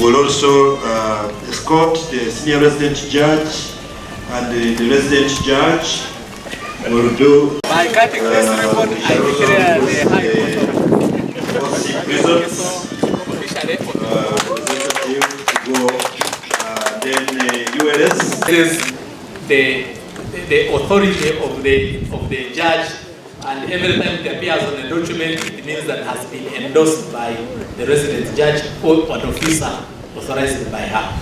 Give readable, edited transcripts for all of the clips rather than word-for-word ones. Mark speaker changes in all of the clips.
Speaker 1: We'll also escort the senior resident judge and the resident judge. Will do
Speaker 2: This is the authority of the judge, and every time it appears on the document, it means that it has been endorsed by the resident judge or an officer authorized by her.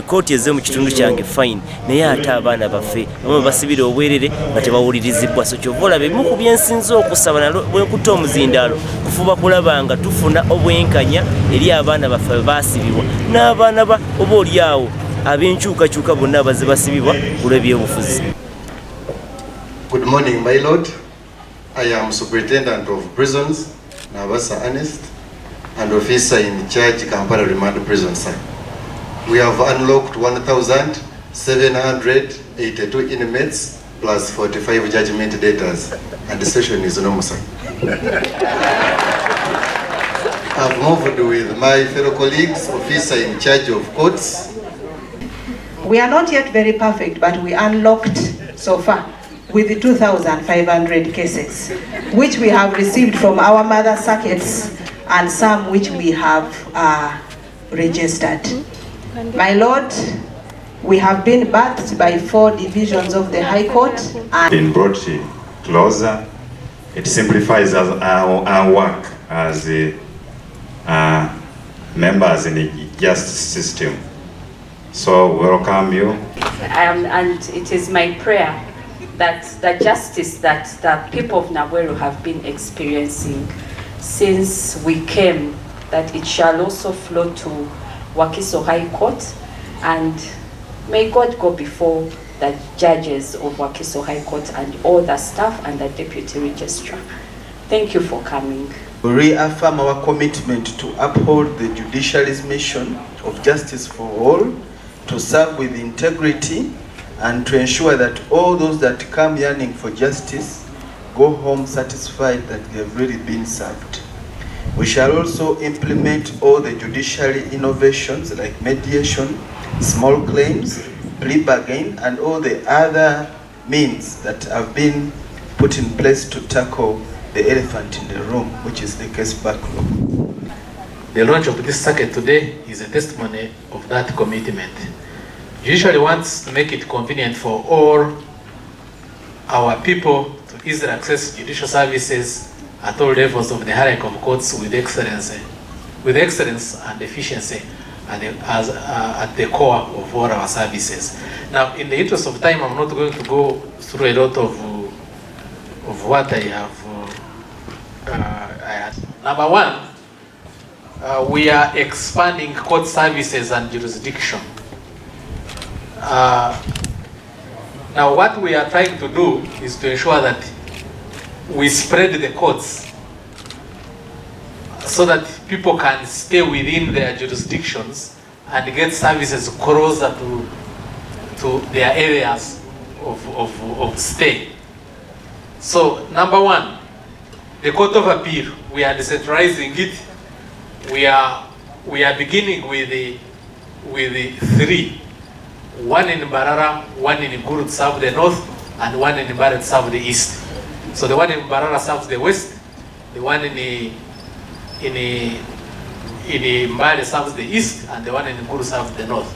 Speaker 3: Kooti ezze mu kitundu kyange fine naye ate abaana baffe bamwe basibira obwerere nga tebawulirizibwa. So kyova olaba ebimu ku byensinza okusaba nalo bwekuta omuzindaalo kufuba kulaba nga tufuna obwenkanya eri abaana baffe baasibibwa n'abaana ba oba oliawo ab'enkyukakyuka bonna abazze basibibwa olw'ebyobufuzi.
Speaker 1: Good morning, my lord. I am Superintendent of Prisons, Nabasa Ernest, and officer in charge Kampala Remand Prison, sir. We have unlocked 1,782 inmates plus 45 judgment debtors, and the session is normal, sir. I've moved with my fellow colleagues, officer in charge of courts.
Speaker 4: We are not yet very perfect, but we unlocked so far with the 2,500 cases, which we have received from our mother circuits and some which we have registered. My Lord, we have been backed by 4 divisions of the High Court. And
Speaker 5: been brought closer. It simplifies our work as members in the justice system. So welcome you.
Speaker 6: And it is my prayer that the justice that the people of Nabweru have been experiencing since we came, that it shall also flow to Wakiso High Court, and may God go before the judges of Wakiso High Court and all the staff and the deputy registrar. Thank you for coming.
Speaker 7: We reaffirm our commitment to uphold the judiciary's mission of justice for all, to serve with integrity, and to ensure that all those that come yearning for justice go home satisfied that they have really been served. We shall also implement all the judiciary innovations like mediation, small claims, plea bargain, and all the other means that have been put in place to tackle the elephant in the room, which is the case backlog.
Speaker 2: The launch of this circuit today is a testimony of that commitment. Judiciary wants to make it convenient for all our people to easily access judicial services at all levels of the hierarchy of courts with excellence and efficiency at the core of all our services. Now, in the interest of time, I'm not going to go through a lot of what I have. Number one, we are expanding court services and jurisdiction. Now, what we are trying to do is to ensure that we spread the courts so that people can stay within their jurisdictions and get services closer to their areas of stay. So, number one, the Court of Appeal, we are decentralizing it. We are beginning with the 3. One in Mbarara, one in Guru serve the north, and one in Mbarara serve the east. So the one in Mbarara serves the west, the one in Mbale serves the east, and the one in Guru serves the north.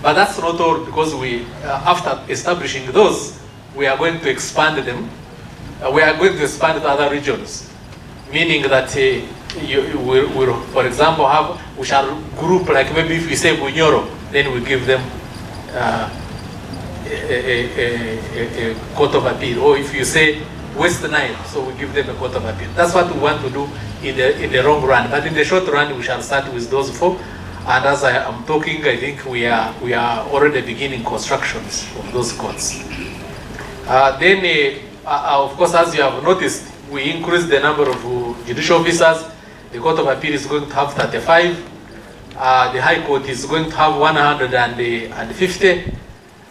Speaker 2: But that's not all, because we, after establishing those, we are going to expand them. We are going to expand to other regions, meaning that we'll, for example, we shall group, like maybe if we say Bunyoro, then we give them a court of appeal, or if you say West Nile, so we give them a court of appeal. That's what we want to do in the long run. But in the short run, we shall start with those 4, And as I am talking, I think we are already beginning constructions of those courts. Of course, as you have noticed, we increased the number of judicial officers. The Court of Appeal is going to have 35. The High Court is going to have 150.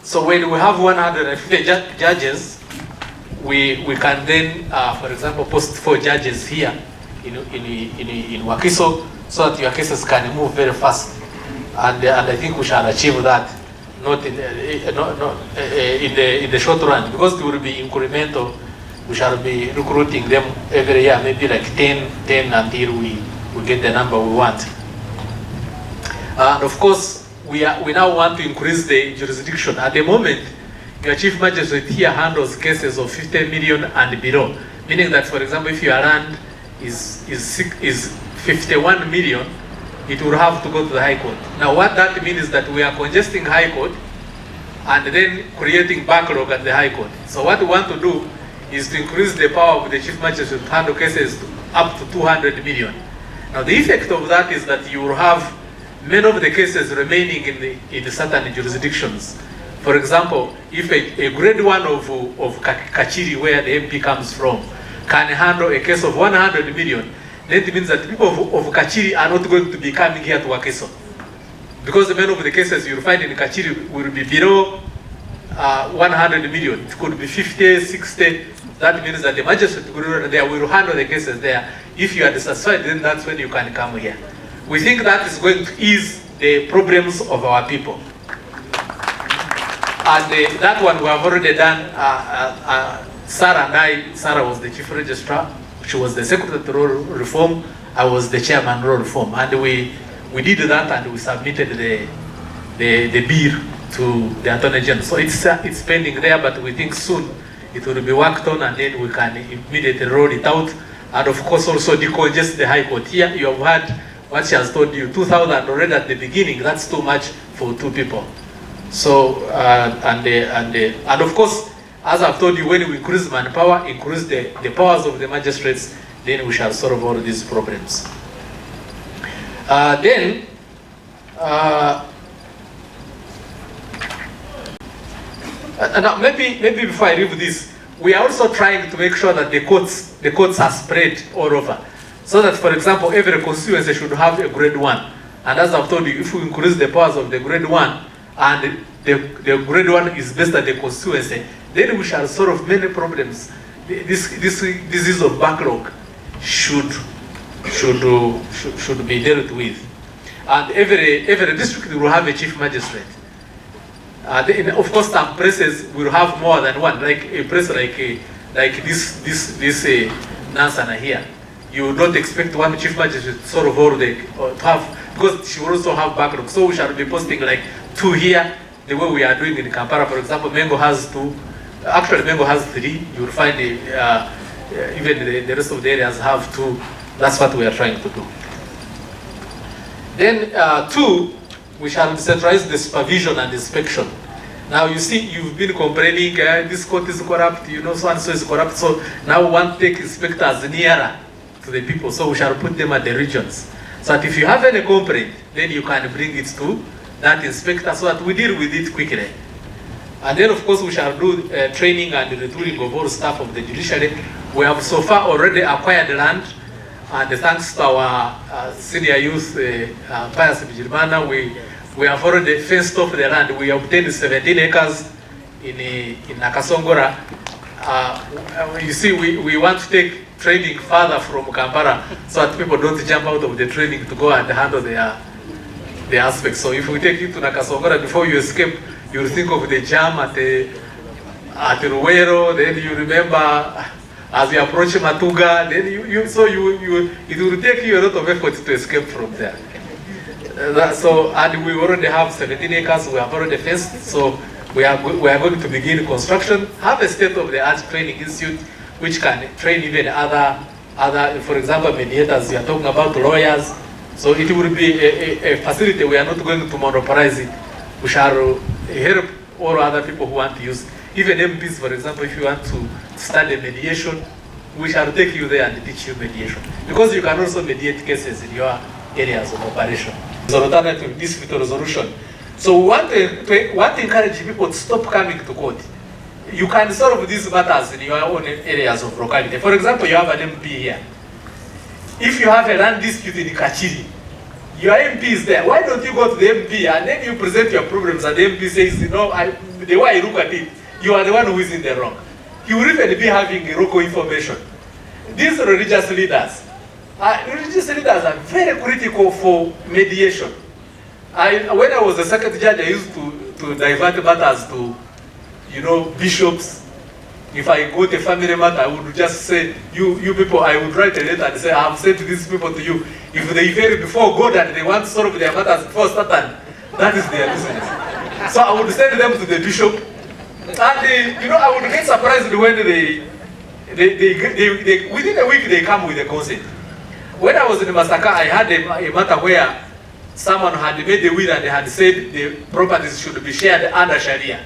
Speaker 2: So when we have 150 judges, we can then, for example, post 4 judges here in Wakiso, so that your cases can move very fast. And I think we shall achieve that, not in the short run, because it will be incremental. We shall be recruiting them every year, maybe like 10 until we get the number we want. And of course, we now want to increase the jurisdiction. At the moment, your chief magistrate here handles cases of 50 million and below, meaning that, for example, if your land is 51 million, it will have to go to the High Court. Now, what that means is that we are congesting High Court and then creating backlog at the High Court. So what we want to do is to increase the power of the chief magistrate to handle cases up to 200 million. Now, the effect of that is that you will have many of the cases remaining in certain jurisdictions. For example, if a grade 1 of Kachiri, where the MP comes from, can handle a case of 100 million, then it means that people of Kachiri are not going to be coming here to Wakiso. Because many of the cases you'll find in Kachiri will be below 100 million. It could be 50, 60. That means that the magistrate there will handle the cases there. If you are dissatisfied, then that's when you can come here. We think that is going to ease the problems of our people. And that one we have already done. Sarah and I, Sarah was the chief registrar. She was the secretary to role reform. I was the chairman role reform. And we did that and we submitted the bill to the Attorney General. So it's pending there, but we think soon it will be worked on and then we can immediately roll it out. And of course also decongest the High Court. Here you have heard what she has told you, 2,000 already at the beginning. That's too much for 2 people. So, and of course, as I've told you, when we increase manpower, increase the powers of the magistrates, then we shall solve all these problems. Now maybe before I leave this, we are also trying to make sure that the courts are spread all over. So that, for example, every constituency should have a grade 1. And as I've told you, if we increase the powers of the grade 1, and the grade 1 is based on the constituency, then we shall solve many problems. This disease of backlog should be dealt with. And every district will have a chief magistrate. Of course, some places will have more than one, like a place like this Nansana here. You don't expect one chief magistrate to solve all because she will also have backlog. So we shall be posting like 2 here, the way we are doing in Kampala. For example, Mengo has 2. Actually, Mengo has 3. You will find even the rest of the areas have 2. That's what we are trying to do. Then 2, we shall decentralize the supervision and inspection. Now you see, you've been complaining, this court is corrupt, so and so is corrupt. So now we want to take inspectors nearer to the people. So we shall put them at the regions. So that if you have any complaint, then you can bring it to that inspector so that we deal with it quickly. And then of course we shall do training and retooling of all staff of the judiciary. We have so far already acquired land, and thanks to our senior youth, Pius Bijirmana, we have already fenced off the land. We obtained 17 acres in Nakasongora. You see, we want to take training further from Kampala so that people don't jump out of the training to go and handle the aspects. So if we take you to Nakasongora, before you escape, you'll think of the jam at Ruwero, then you remember as you approach Matuga, then it will take you a lot of effort to escape from there. And we already have 17 acres, we have already fenced, so we are going to begin construction, have a state-of-the-art training institute which can train even other, for example, mediators. You are talking about lawyers. So it will be a facility. We are not going to monopolize it. We shall help all other people who want to use. Even MPs, for example, if you want to study mediation, we shall take you there and teach you mediation. Because you can also mediate cases in your areas of operation. It's an alternative dispute resolution. So we want to encourage people to stop coming to court. You can solve these matters in your own areas of locality. For example, you have an MP here. If you have a land dispute in Kachiri, your MP is there. Why don't you go to the MP and then you present your problems and the MP says, you know, the way I look at it, you are the one who is in the wrong. He will even be having local information. These religious leaders are very critical for mediation. When I was a second judge, I used to divert matters to, you know, bishops. If I got a family matter, I would just say, you people, I would write a letter and say, I have sent these people to you. If they fail before God and they want to solve their matters before Satan, that is their business. So I would send them to the bishop. And, you know, I would get surprised when within a week they come with a consent. When I was in Masaka, I had a matter where someone had made a will and they had said the properties should be shared under Sharia.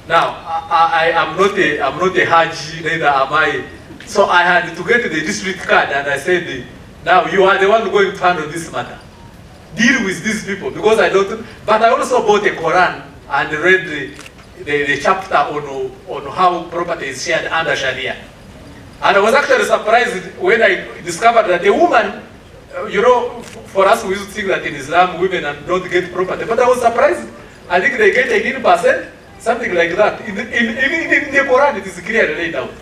Speaker 2: Now, I'm not a Haji, neither am I. So I had to get the district card and I said, now you are the one going to handle this matter. Deal with these people because I don't. But I also bought a Quran and read the chapter on how property is shared under Sharia. And I was actually surprised when I discovered that a woman, you know, for us we used to think that in Islam women don't get property. But I was surprised. I think they get 18%. Something like that. In the Quran, it is clearly laid out.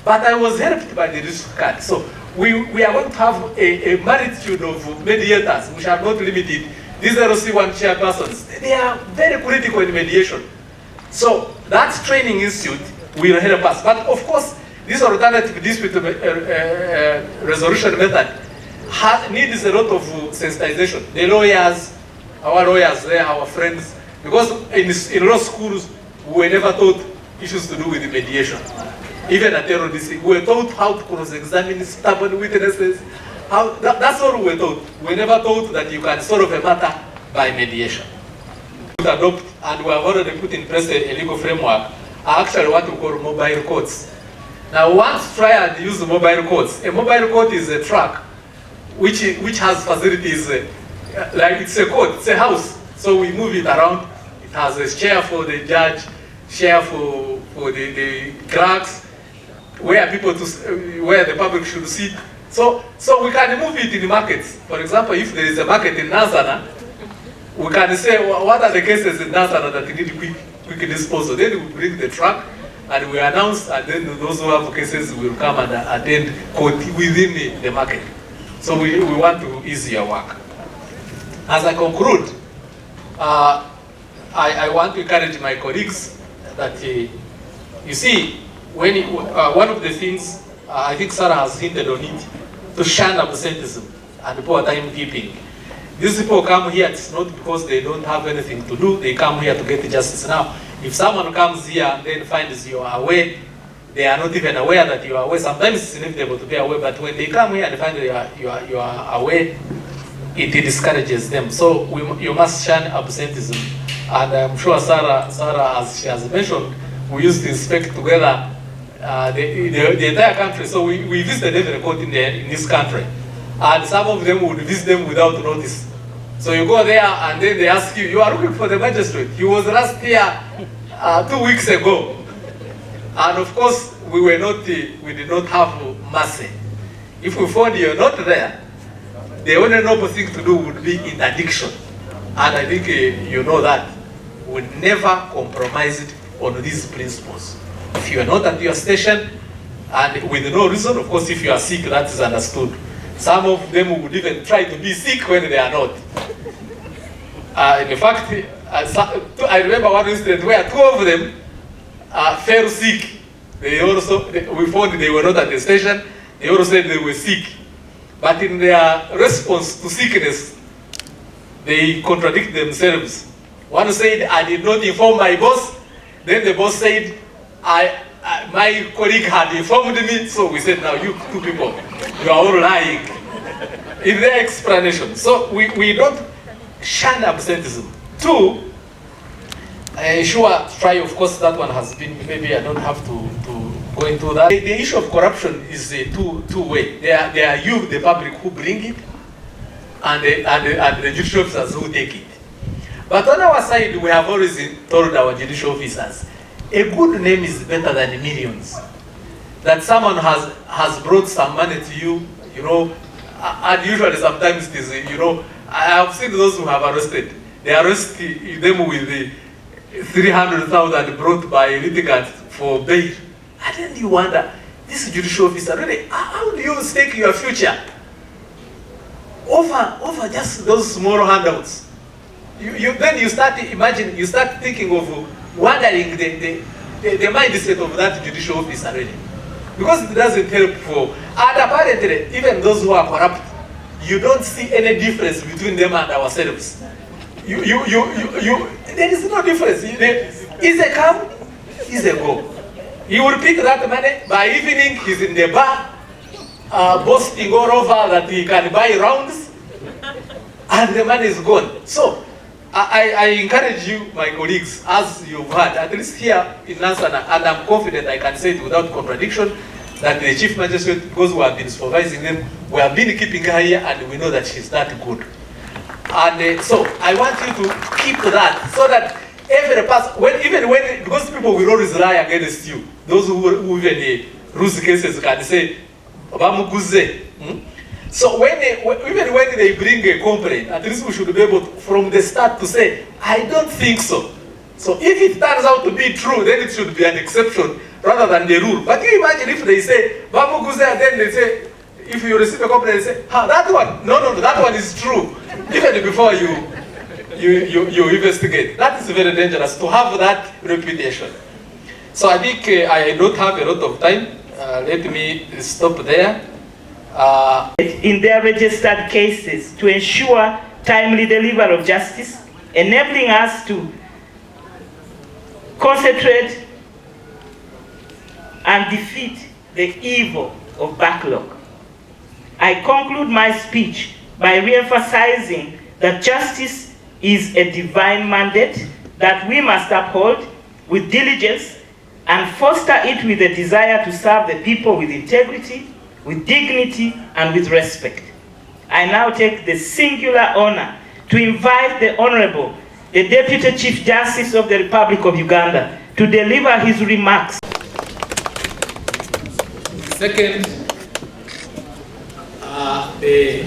Speaker 2: But I was helped by the district card. So we are going to have a multitude of mediators, which are not limited. These LC1 chairpersons, they are very critical in mediation. So that training institute will help us. But of course, this alternative dispute resolution method needs a lot of sensitization. The lawyers, our lawyers, they are our friends. Because in law schools, we were never taught issues to do with mediation. Even at LDC, we were taught how to cross-examine stubborn witnesses. That's all we were taught. We were never taught that you can solve a matter by mediation. Adopt, and we have already put in place a legal framework. I actually want to call mobile courts. Now, once try and use the mobile courts. A mobile court is a truck which has facilities like it's a court, it's a house. So we move it around. It has a chair for the judge, chair for the clerks, where the public should sit. So we can move it in the markets. For example, if there is a market in Nansana, we can say, what are the cases in Nansana that need quick disposal? Then we bring the truck and we announce, and then those who have cases will come and attend court within the market. So we want to ease your work. As I conclude, I want to encourage my colleagues that, you see, when one of the things, I think Sarah has hinted on it, to shun absenteeism and poor timekeeping. These people come here, it's not because they don't have anything to do, they come here to get justice. Now, if someone comes here and then finds you are away, they are not even aware that you are away. Sometimes it's inevitable to be away, but when they come here and find that you are away, it discourages them. So you must shun absenteeism. And I'm sure Sarah, as she has mentioned, we used to inspect together the entire country. So we visited every court in this country. And some of them would visit them without notice. So you go there and then they ask you are looking for the magistrate. He was last here 2 weeks ago. And of course, we did not have mercy. If we found you're not there, the only noble thing to do would be interdiction. And I think you know that. We never compromised on these principles. If you are not at your station, and with no reason, of course, if you are sick, that is understood. Some of them would even try to be sick when they are not. In fact, I remember one incident where 2 of them fell sick. We found they were not at the station. They all said they were sick. But in their response to sickness, they contradict themselves. One said, I did not inform my boss. Then the boss said, my colleague had informed me. So we said, now you 2 people, you are all lying. In their explanation. So we don't shun absenteeism. 2, try, of course, that one has been, maybe I don't have to go into that. The issue of corruption is a two-way. There are you, the public, who bring it, and the judicial officers who take it. But on our side, we have always told our judicial officers, a good name is better than millions. That someone has brought some money to you, you know, and usually sometimes it is, you know, I have seen those who have arrested. They arrest them with the 300,000 brought by litigants for bail. And then you wonder, this judicial officer, really, how do you stake your future over just those small handouts? Then you start imagine, you start thinking of wondering the mindset of that judicial officer really. Because it doesn't help for, and apparently, even those who are corrupt, you don't see any difference between them and ourselves. There is no difference. Is a come, is a go. He will pick that money, by evening he's in the bar, boasting all over that he can buy rounds, and the money is gone. So, I encourage you, my colleagues, as you've heard, at least here in Nansana, and I'm confident I can say it without contradiction, that the Chief Magistrate, because we have been supervising them, we have been keeping her here, and we know that she's that good. And so I want you to keep that, so that every person, because people will always lie against you, those who even lose cases can say, Bamuguze. So even when they bring a complaint, at least we should be able to, from the start to say, I don't think so. So if it turns out to be true, then it should be an exception rather than the rule. But you imagine if they say, Bamuguze, and then they say, if you receive a complaint, they say, that one, no, that one is true. Even before you investigate. That is very dangerous to have that reputation. So I think I don't have a lot of time. Let me stop there.
Speaker 8: In their registered cases to ensure timely delivery of justice, enabling us to concentrate and defeat the evil of backlog. I conclude my speech by re-emphasizing that justice is a divine mandate that we must uphold with diligence and foster it with a desire to serve the people with integrity, with dignity, and with respect. I now take the singular honor to invite the Honorable, the Deputy Chief Justice of the Republic of Uganda, to deliver his remarks.
Speaker 2: Second, the